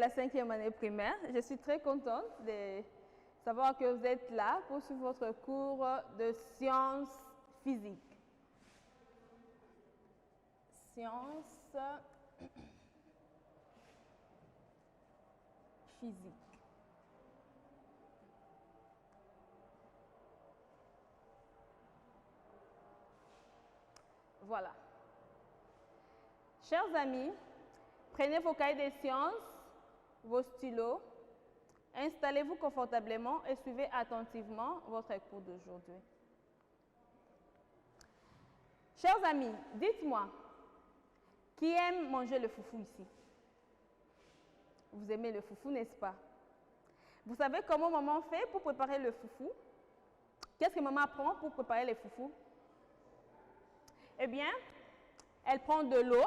la 5e année primaire. Je suis très contente de savoir que vous êtes là pour suivre votre cours de sciences physiques. Sciences physiques. Voilà. Chers amis, prenez vos cahiers des sciences, vos stylos, installez-vous confortablement et suivez attentivement votre cours d'aujourd'hui. Chers amis, dites-moi, qui aime manger le foufou ici? Vous aimez le foufou, n'est-ce pas? Vous savez comment maman fait pour préparer le foufou? Qu'est-ce que maman prend pour préparer les foufous? Eh bien, elle prend de l'eau,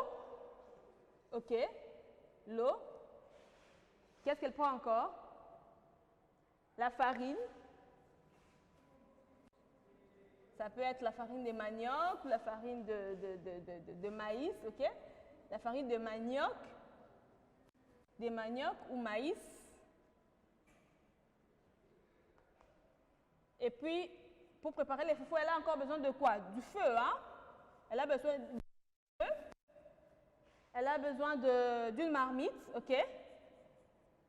ok, l'eau. Qu'est-ce qu'elle prend encore? La farine. Ça peut être la farine de manioc ou la farine de maïs, ok? La farine de manioc ou maïs. Et puis, pour préparer les foufous, elle a encore besoin de quoi? Du feu, hein? Elle a besoin de feu. Elle a besoin d'une marmite, ok?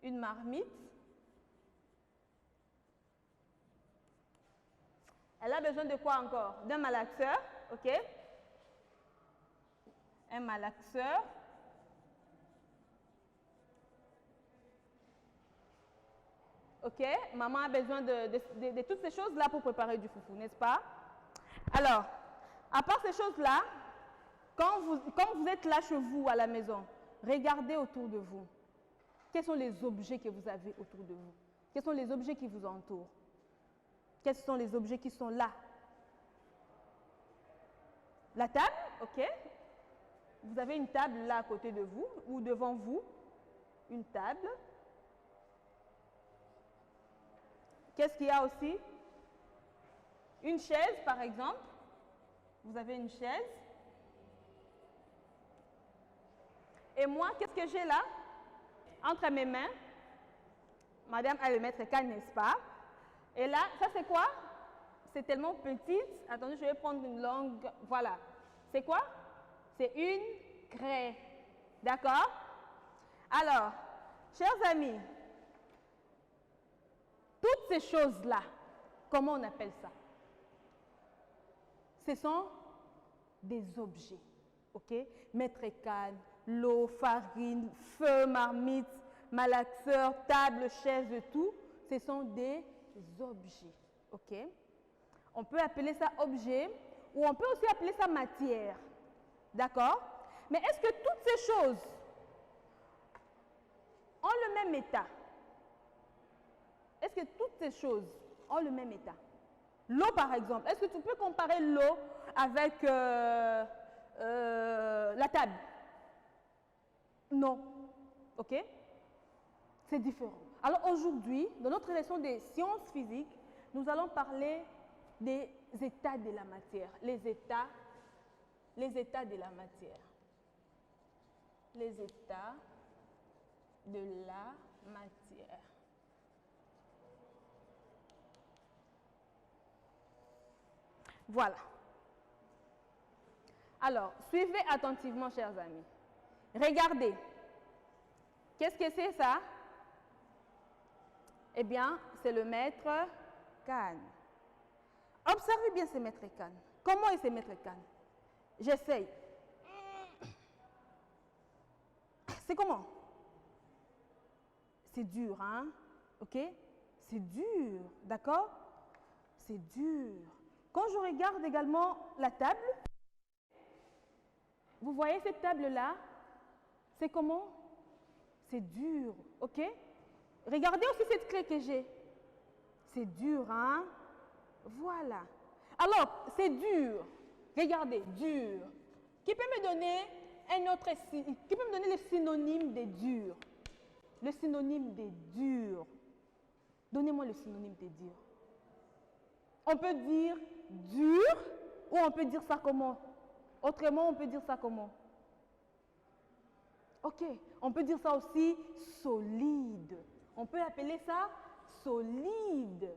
Une marmite. Elle a besoin de quoi encore? D'un malaxeur, ok? Un malaxeur. Ok? Maman a besoin de toutes ces choses-là pour préparer du foufou, n'est-ce pas? Alors, à part ces choses-là, quand vous êtes là chez vous à la maison, regardez autour de vous. Quels sont les objets que vous avez autour de vous? Quels sont les objets qui vous entourent? Quels sont les objets qui sont là? La table, ok? Vous avez une table là à côté de vous ou devant vous. Une table. Qu'est-ce qu'il y a aussi? Une chaise, par exemple. Vous avez une chaise. Et moi, qu'est-ce que j'ai là? Entre mes mains. Madame a le mètre K, n'est-ce pas? Et là, ça c'est quoi? C'est tellement petite. Attendez, je vais prendre une longue. Voilà. C'est quoi? C'est une craie. D'accord? Alors, chers amis, toutes ces choses-là, comment on appelle ça? Ce sont des objets. OK? Mètre canne, l'eau, farine, feu, marmite, malaxeur, table, chaise, tout. Ce sont des objets. OK? On peut appeler ça objet ou on peut aussi appeler ça matière. D'accord? Mais est-ce que toutes ces choses ont le même état? Est-ce que toutes ces choses ont le même état? L'eau, par exemple. Est-ce que tu peux comparer l'eau avec la table? Non. OK? C'est différent. Alors aujourd'hui, dans notre leçon des sciences physiques, nous allons parler des états de la matière. Les états de la matière. Les états de la matière. Voilà. Alors, suivez attentivement, chers amis. Regardez. Qu'est-ce que c'est ça? Eh bien, c'est le mètre canne. Observez bien ce mètre canne. Comment est ce mètre canne? J'essaye. C'est comment? C'est dur, hein? OK? C'est dur, d'accord? C'est dur. Quand je regarde également la table, vous voyez cette table-là? C'est comment? C'est dur, ok? Regardez aussi cette clé que j'ai. C'est dur, hein? Voilà. Alors, c'est dur. Regardez, dur. Qui peut me donner qui peut me donner le synonyme de dur? Le synonyme de dur. Donnez-moi le synonyme de dur. On peut dire dur ou on peut dire ça comment? Autrement, on peut dire ça comment? Ok, on peut dire ça aussi solide. On peut appeler ça solide.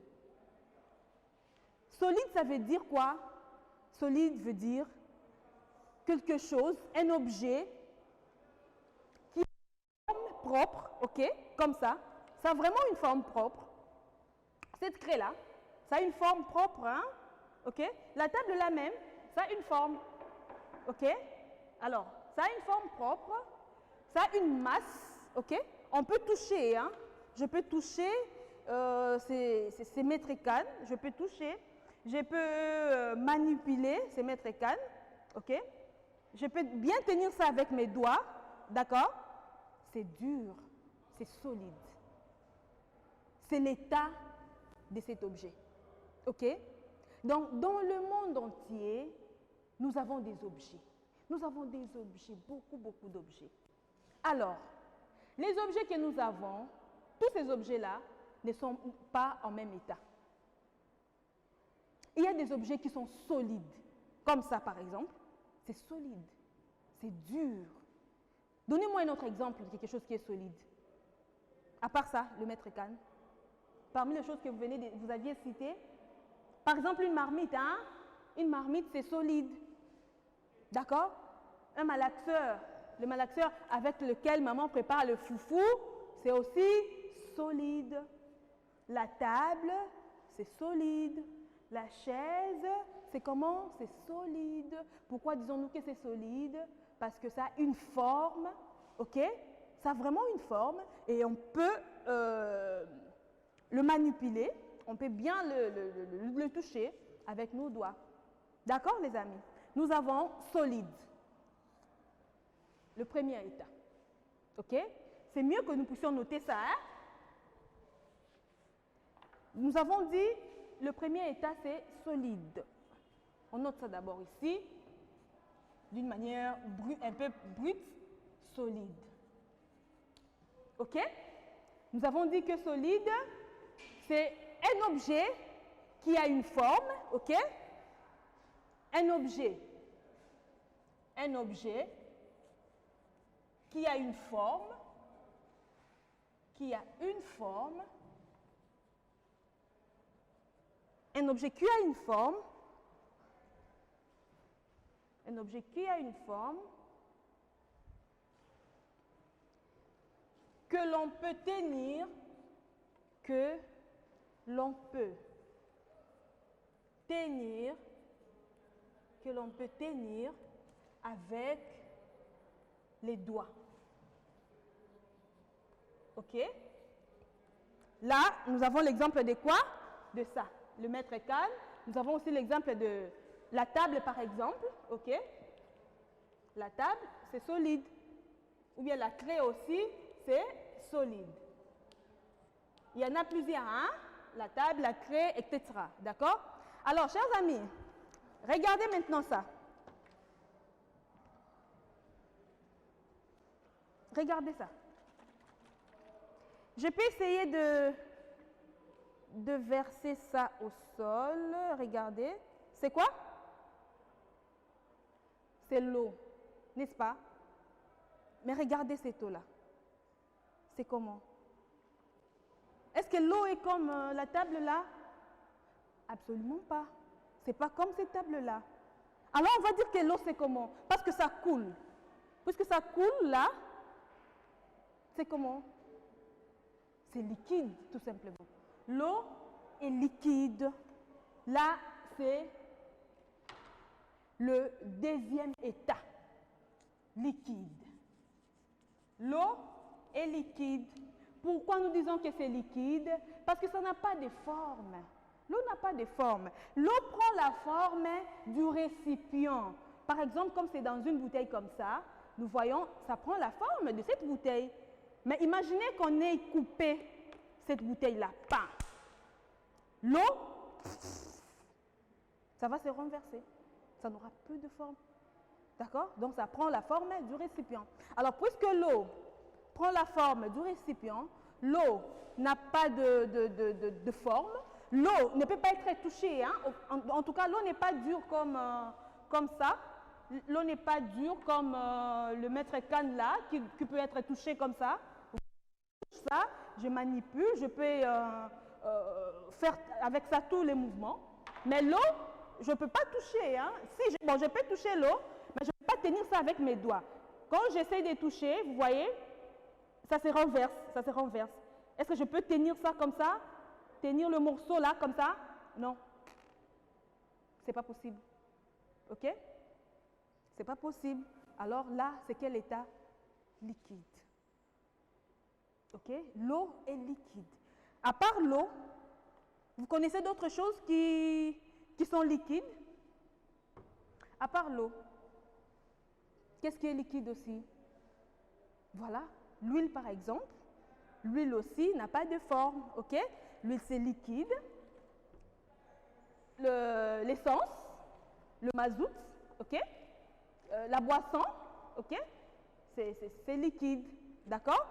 Solide, ça veut dire quoi? Solide veut dire quelque chose, un objet qui a une forme propre, ok, comme ça. Ça a vraiment une forme propre. Cette craie-là, ça a une forme propre, hein, ok. La table là même, ça a une forme, ok. Alors, ça a une forme propre, ça a une masse, ok. On peut toucher, hein. Je peux toucher ces mètres cannes, je peux toucher, je peux manipuler ces mètres cannes, ok. Je peux bien tenir ça avec mes doigts, d'accord. C'est dur, c'est solide. C'est l'état de cet objet, ok. Donc, dans le monde entier, nous avons des objets. Nous avons des objets, beaucoup d'objets. Alors, les objets que nous avons, tous ces objets-là ne sont pas en même état. Il y a des objets qui sont solides, comme ça par exemple. C'est solide, c'est dur. Donnez-moi un autre exemple de quelque chose qui est solide. À part ça, le mètre canne. Parmi les choses que vous aviez citées, par exemple une marmite, hein? Une marmite c'est solide. D'accord? Un malaxeur, le malaxeur avec lequel maman prépare le foufou, c'est aussi solide. La table, c'est solide. La chaise, c'est comment? C'est solide. Pourquoi disons-nous que c'est solide? Parce que ça a une forme, ok? Ça a vraiment une forme et on peut le manipuler, on peut bien le toucher avec nos doigts. D'accord, les amis? Nous avons solide. Le premier état. Ok? C'est mieux que nous puissions noter ça. Hein? Nous avons dit, le premier état, c'est solide. On note ça d'abord ici, d'une manière un peu brute, solide. Ok? Nous avons dit que solide, c'est un objet qui a une forme, ok? Un objet qui a une forme, un objet qui a une forme, que l'on peut tenir, avec les doigts. Ok? Là, nous avons l'exemple de quoi? De ça, le mètre canne. Nous avons aussi l'exemple de la table, par exemple. Ok? La table, c'est solide. Ou bien la craie aussi, c'est solide. Il y en a plusieurs, hein? La table, la craie, etc. D'accord? Alors, chers amis, regardez maintenant ça. Regardez ça. Je peux essayer de verser ça au sol. Regardez. C'est quoi? C'est l'eau, n'est-ce pas? Mais regardez cette eau-là. C'est comment? Est-ce que l'eau est comme la table là? Absolument pas. C'est pas comme cette table-là. Alors on va dire que l'eau c'est comment? Parce que ça coule. Puisque ça coule là, c'est comment? C'est liquide tout simplement. L'eau est liquide. Là, c'est le deuxième état. Liquide. L'eau est liquide. Pourquoi nous disons que c'est liquide? Parce que ça n'a pas de forme. L'eau n'a pas de forme. L'eau prend la forme du récipient. Par exemple, comme c'est dans une bouteille comme ça, nous voyons, ça prend la forme de cette bouteille. Mais imaginez qu'on ait coupé cette bouteille-là. L'eau, ça va se renverser. Ça n'aura plus de forme. D'accord? Donc, ça prend la forme du récipient. Alors, puisque l'eau prend la forme du récipient, l'eau n'a pas de forme, l'eau ne peut pas être touchée. Hein? En tout cas, l'eau n'est pas dure comme ça. L'eau n'est pas dure comme le mètre canne là, qui peut être touché comme ça. Ça, je manipule, je peux faire avec ça tous les mouvements. Mais l'eau, je ne peux pas toucher. Hein. Si je peux toucher l'eau, mais je ne peux pas tenir ça avec mes doigts. Quand j'essaie de toucher, vous voyez, ça se renverse, ça se renverse. Est-ce que je peux tenir ça comme ça? Tenir le morceau là comme ça? Non. C'est pas possible. OK? C'est pas possible. Alors là, c'est quel état? Liquide. OK? L'eau est liquide. À part l'eau, vous connaissez d'autres choses qui sont liquides? À part l'eau. Qu'est-ce qui est liquide aussi? Voilà. L'huile, par exemple. L'huile aussi n'a pas de forme. OK? L'huile, c'est liquide. L'essence, le mazout, OK? La boisson, OK? C'est liquide. D'accord?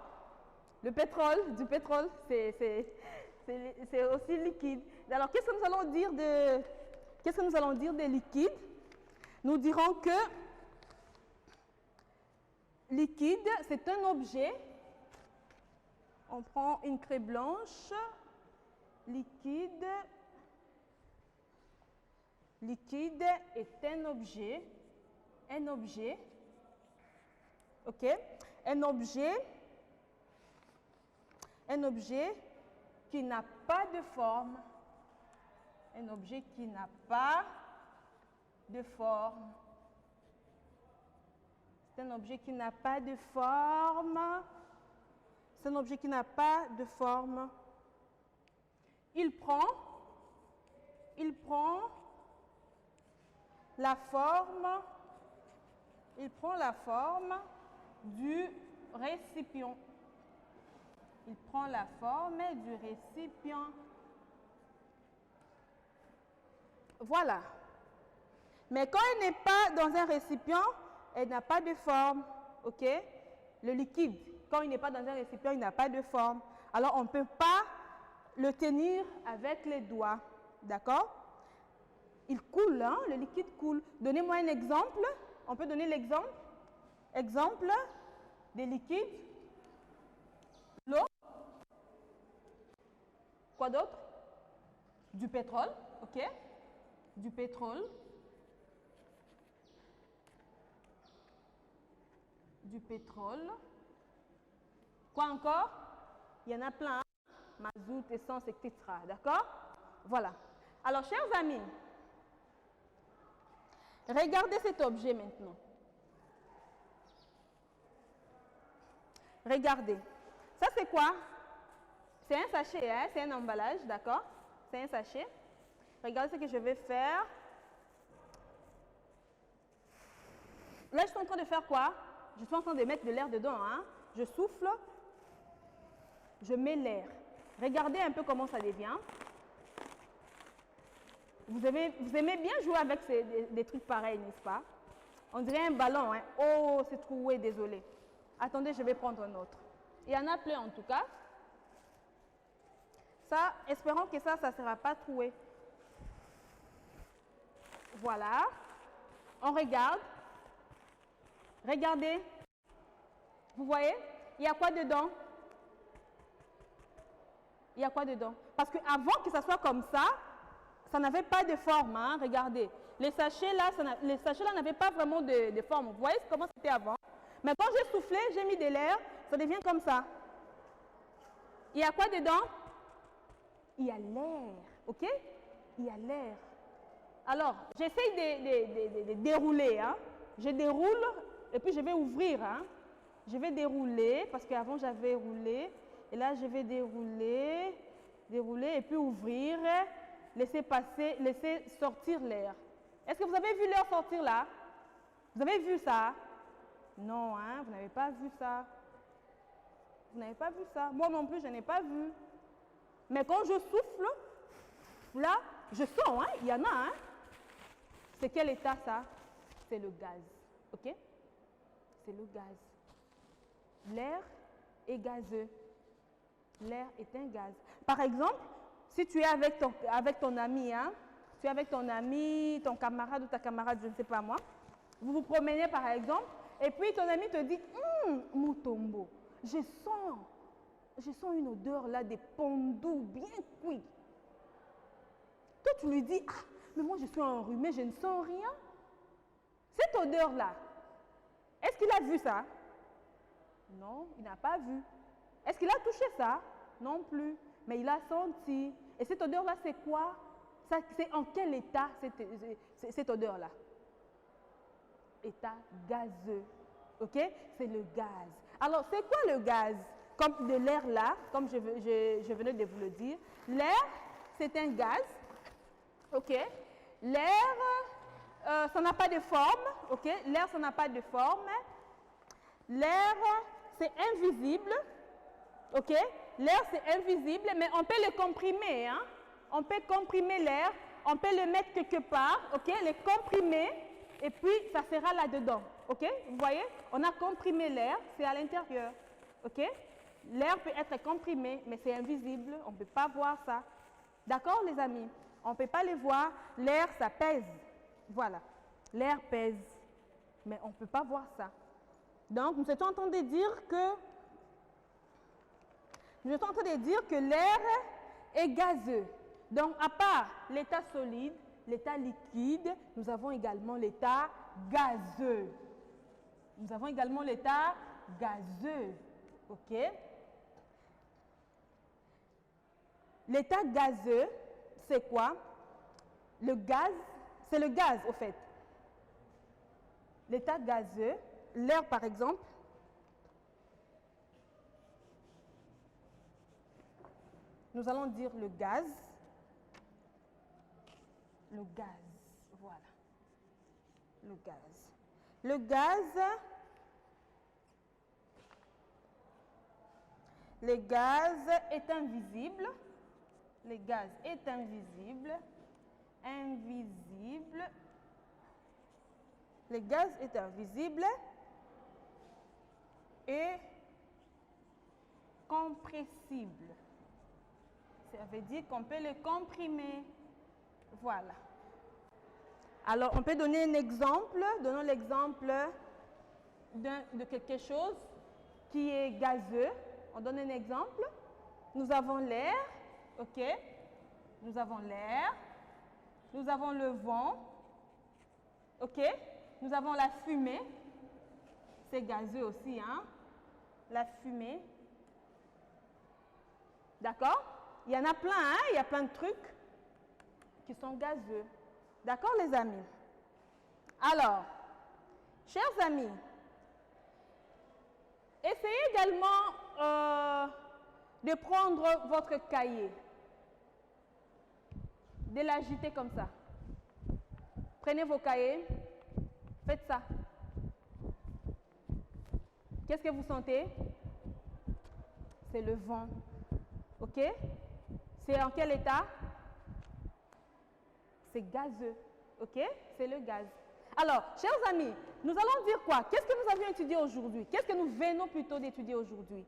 Le pétrole, du pétrole, c'est aussi liquide. Alors, qu'est-ce que nous allons dire de liquide? Nous dirons que liquide, c'est un objet. On prend une craie blanche. Liquide. Liquide est un objet. Un objet. OK? Un objet qui n'a pas de forme. Un objet qui n'a pas de forme. C'est un objet qui n'a pas de forme. C'est un objet qui n'a pas de forme. Il prend la forme du récipient. Il prend la forme du récipient. Voilà. Mais quand elle n'est pas dans un récipient, elle n'a pas de forme. OK? Le liquide, quand il n'est pas dans un récipient, il n'a pas de forme. Alors, on ne peut pas le tenir avec les doigts. D'accord? Il coule, hein? Le liquide coule. Donnez-moi un exemple. On peut donner l'exemple. Exemple des liquides. L'eau. Quoi d'autre? Du pétrole. OK? Du pétrole. Du pétrole. Quoi encore? Il y en a plein. Mazout, essence, etc. D'accord? Voilà. Alors, chers amis, regardez cet objet maintenant. Regardez. Ça, c'est quoi? C'est un sachet, hein? C'est un emballage, d'accord? C'est un sachet. Regardez ce que je vais faire. Là, je suis en train de faire quoi? Je suis en train de mettre de l'air dedans, hein? Je souffle. Je mets l'air. Regardez un peu comment ça devient. Vous aimez bien jouer avec des trucs pareils, n'est-ce pas? On dirait un ballon, hein? Oh, c'est troué, désolé. Attendez, je vais prendre un autre. Il y en a plein en tout cas. Ça, espérons que ça ne sera pas troué. Voilà. On regarde. Regardez. Vous voyez? Il y a quoi dedans? Il y a quoi dedans? Parce qu'avant que ça soit comme ça n'avait pas de forme. Hein? Regardez. Les sachets là n'avaient pas vraiment de forme. Vous voyez comment c'était avant? Mais quand j'ai soufflé, j'ai mis de l'air, ça devient comme ça. Il y a quoi dedans? Il y a l'air. OK? Il y a l'air. Alors, j'essaye de dérouler. Hein? Je déroule et puis je vais ouvrir. Hein? Je vais dérouler parce qu'avant j'avais roulé. Et là, je vais dérouler et puis ouvrir, laisser passer, laisser sortir l'air. Est-ce que vous avez vu l'air sortir là? Vous avez vu ça? Non, hein, vous n'avez pas vu ça. Vous n'avez pas vu ça. Moi non plus, je n'ai pas vu. Mais quand je souffle, là, je sens, hein, il y en a, hein. C'est quel état ça? C'est le gaz, ok? C'est le gaz. L'air est gazeux. L'air est un gaz. Par exemple, si tu es avec ton ami, hein, tu es avec ton ami, ton camarade ou ta camarade, je ne sais pas moi, Vous vous promenez par exemple, et puis ton ami te dit, Mutombo, je sens une odeur là de pondou bien cuit. Toi, tu lui dis, ah, mais moi je suis enrhumé, je ne sens rien. Cette odeur-là, est-ce qu'il a vu ça? Non, il n'a pas vu. Est-ce qu'il a touché ça? Non plus. Mais il a senti. Et cette odeur-là, c'est quoi? C'est en quel état cette odeur-là? État gazeux. Ok? C'est le gaz. Alors, c'est quoi le gaz? Comme de l'air là, comme je venais de vous le dire. L'air, c'est un gaz. Ok? L'air, ça n'a pas de forme. Ok? L'air, ça n'a pas de forme. L'air, c'est invisible. Ok? L'air, c'est invisible, mais on peut le comprimer. Hein? On peut comprimer l'air. On peut le mettre quelque part. Ok? Le comprimer. Et puis, ça sera là-dedans. Ok? Vous voyez? On a comprimé l'air. C'est à l'intérieur. Ok? L'air peut être comprimé, mais c'est invisible. On ne peut pas voir ça. D'accord, les amis? On ne peut pas les voir. L'air, ça pèse. Voilà. L'air pèse. Mais on ne peut pas voir ça. Donc, nous étions en train de dire que l'air est gazeux. Donc, à part l'état solide, l'état liquide, nous avons également l'état gazeux. Nous avons également l'état gazeux. OK? L'état gazeux, c'est quoi? Le gaz, c'est le gaz, au fait. L'état gazeux, l'air par exemple, nous allons dire le gaz. Le gaz, voilà. Le gaz. Le gaz est invisible. Le gaz est invisible. Invisible. Le gaz est invisible et compressible. Ça veut dire qu'on peut le comprimer. Voilà. Alors, on peut donner un exemple. Donnons l'exemple de quelque chose qui est gazeux. On donne un exemple. Nous avons l'air. OK? Nous avons l'air. Nous avons le vent. OK? Nous avons la fumée. C'est gazeux aussi, hein? La fumée. D'accord? Il y en a plein, hein? Il y a plein de trucs qui sont gazeux. D'accord, les amis? Alors, chers amis, essayez également de prendre votre cahier, de l'agiter comme ça. Prenez vos cahiers, faites ça. Qu'est-ce que vous sentez? C'est le vent. OK? C'est en quel état? C'est gazeux. OK? C'est le gaz. Alors, chers amis, nous allons dire quoi? Qu'est-ce que nous avions étudié aujourd'hui? Qu'est-ce que nous venons plutôt d'étudier aujourd'hui?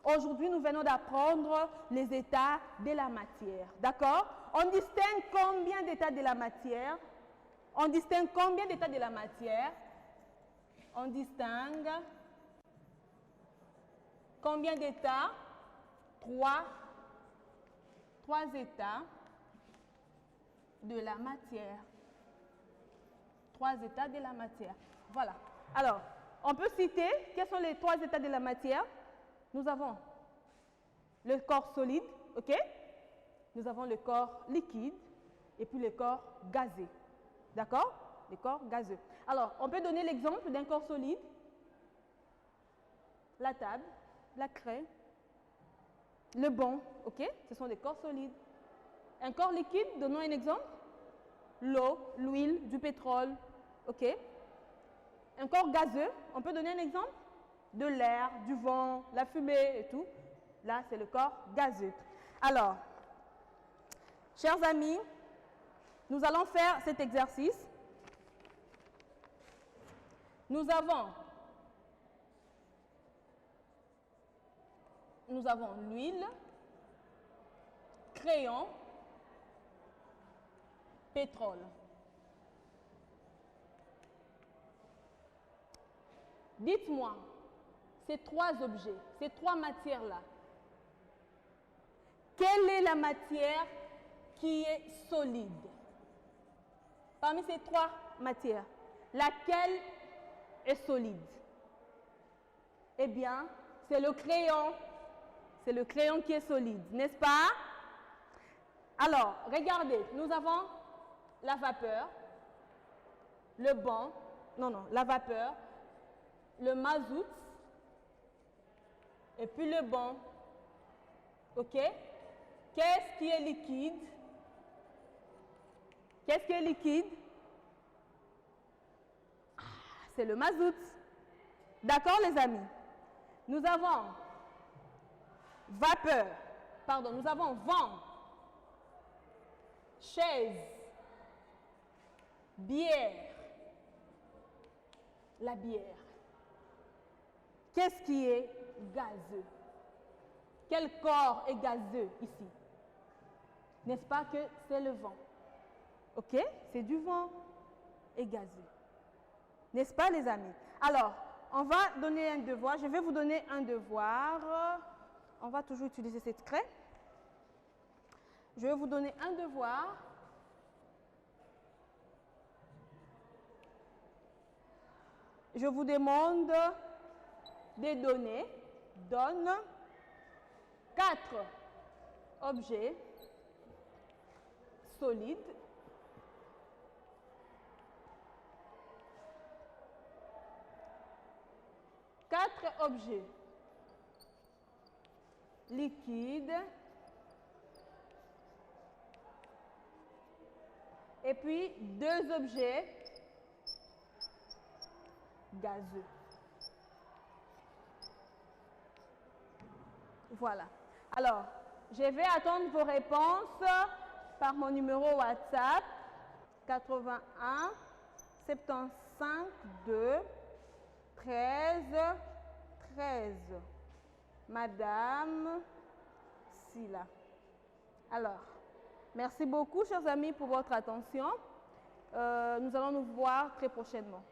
Aujourd'hui, nous venons d'apprendre les états de la matière. D'accord? On distingue combien d'états de la matière? On distingue combien d'états de la matière? On distingue combien d'états? Trois états de la matière. Trois états de la matière. Voilà. Alors, on peut citer quels sont les trois états de la matière. Nous avons le corps solide, OK? Nous avons le corps liquide et puis le corps gazé. D'accord? Le corps gazeux. Alors, on peut donner l'exemple d'un corps solide. La table, la craie, le banc, OK? Ce sont des corps solides. Un corps liquide, donnons un exemple. L'eau, l'huile, du pétrole, OK? Un corps gazeux, on peut donner un exemple? De l'air, du vent, la fumée et tout. Là, c'est le corps gazeux. Alors, chers amis, nous allons faire cet exercice. Nous avons l'huile, crayon, pétrole. Dites-moi, ces trois objets, ces trois matières-là, quelle est la matière qui est solide? Parmi ces trois matières, laquelle est solide? Eh bien, c'est le crayon. C'est le crayon qui est solide, n'est-ce pas? Alors, regardez, nous avons la vapeur, le banc, la vapeur, le mazout, et puis le banc. OK? Qu'est-ce qui est liquide? Qu'est-ce qui est liquide? C'est le mazout. D'accord, les amis? Nous avons nous avons vent, chaise, bière, la bière. Qu'est-ce qui est gazeux? Quel corps est gazeux ici? N'est-ce pas que c'est le vent? OK? C'est du vent et gazeux. N'est-ce pas, les amis? Alors, on va donner un devoir. Je vais vous donner un devoir. On va toujours utiliser cette craie. Je vais vous donner un devoir. Je vous demande de donner, donne 4 objets solides objets liquides et puis 2 objets gazeux. Voilà. Alors, je vais attendre vos réponses par mon numéro WhatsApp 81 75 2 13 13. Madame Silla. Alors, merci beaucoup, chers amis, pour votre attention. Nous allons nous voir très prochainement.